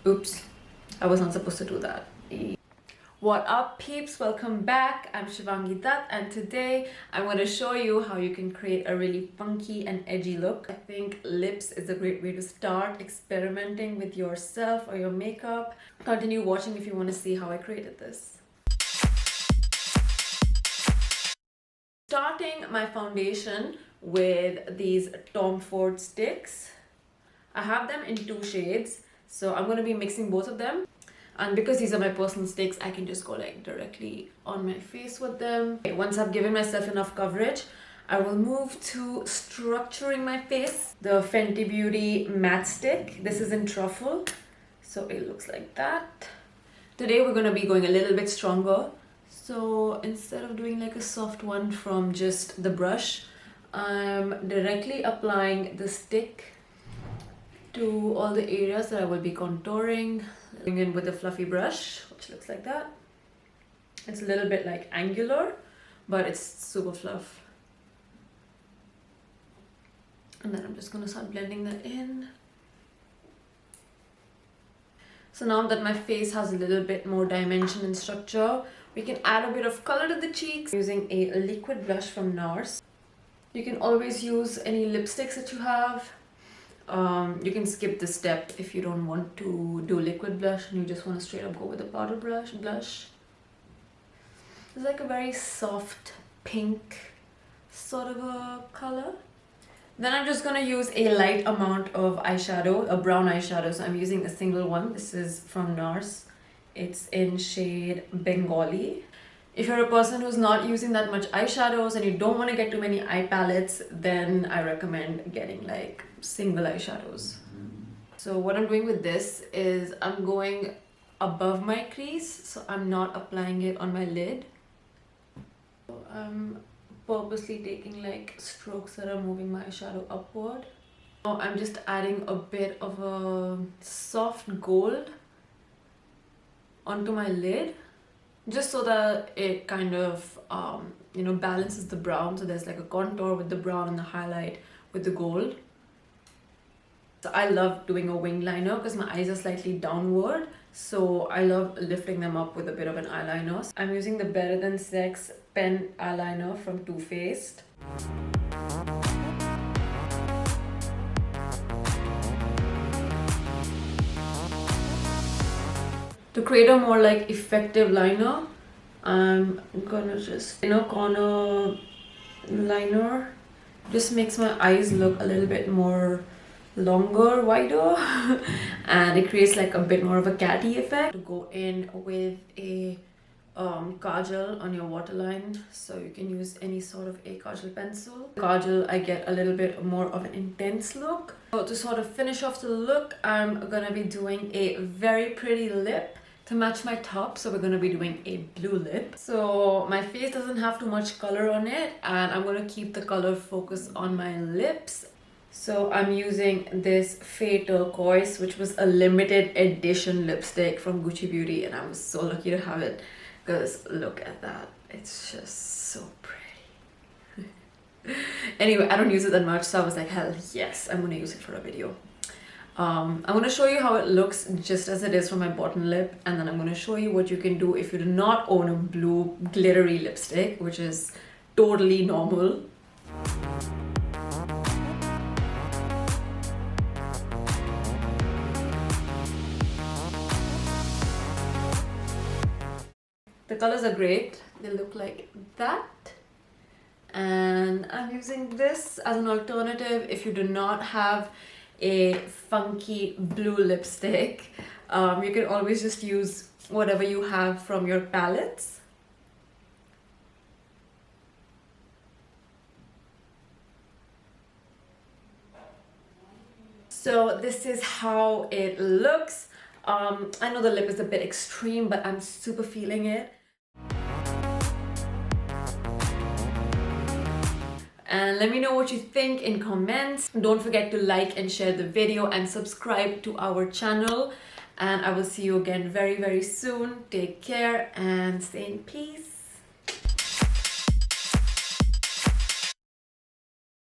Oops, I was not supposed to do that. What up peeps, welcome back. I'm Shivangi Dutt and today I'm going to show you how you can create a really funky and edgy look. I think lips is a great way to start experimenting with yourself or your makeup. Continue watching if you want to see how I created this. Starting my foundation with these Tom Ford sticks. I have them in 2 shades, so I'm going to be mixing both of them. And because these are my personal sticks, I can just go like directly on my face with them. Okay, once I've given myself enough coverage, I will move to structuring my face. The Fenty Beauty matte stick. This is in truffle, so it looks like that. Today we're going to be going a little bit stronger. So instead of doing like a soft one from just the brush, I'm directly applying the stick to all the areas that I will be contouring. Going in with a fluffy brush, which looks like that. It's a little bit like angular, but it's super fluff. And then I'm just gonna start blending that in. So now that my face has a little bit more dimension and structure, we can add a bit of color to the cheeks using a liquid blush from NARS. You can always use any lipsticks that you have. You can skip this step if you don't want to do liquid blush and you just want to straight up go with a powder blush. It's like a very soft pink sort of a color. Then I'm just going to use a light amount of eyeshadow, a brown eyeshadow. So I'm using a single one. This is from NARS. It's in shade Bengali. If you're a person who's not using that much eyeshadows and you don't want to get too many eye palettes, then I recommend getting like single eyeshadows. So what I'm doing with this is I'm going above my crease, so I'm not applying it on my lid. So I'm purposely taking like strokes that are moving my eyeshadow upward. Now I'm just adding a bit of a soft gold onto my lid, just so that it kind of balances the brown. So there's like a contour with the brown and the highlight with the gold. So I love doing a wing liner because my eyes are slightly downward, so I love lifting them up with a bit of an eyeliner. I'm using the Better Than Sex pen eyeliner from Too Faced. To create a more like effective liner, I'm gonna just corner liner. Just makes my eyes look a little bit more longer, wider, and it creates like a bit more of a catty effect. To go in with a kajal on your waterline, so you can use any sort of a kajal pencil. Kajal, I get a little bit more of an intense look. So to sort of finish off the look, I'm gonna be doing a very pretty lip to match my top. So we're going to be doing a blue lip. So my face doesn't have too much color on it, and I'm going to keep the color focus on my lips. So I'm using this Fay Turqouise, which was a limited edition lipstick from Gucci Beauty, and I was so lucky to have it because look at that, it's just so pretty. Anyway, I don't use it that much, so I was like, hell yes, I'm going to use it for a video. I'm going to show you how it looks just as it is for my bottom lip, and then I'm going to show you what you can do if you do not own a blue glittery lipstick, which is totally normal. The colors are great. They look like that. And I'm using this as an alternative if you do not have a funky blue lipstick. You can always just use whatever you have from your palettes. So this is how it looks. I know the lip is a bit extreme, but I'm super feeling it. And let me know what you think in comments. Don't forget to like and share the video and subscribe to our channel. And I will see you again very, very soon. Take care and stay in peace.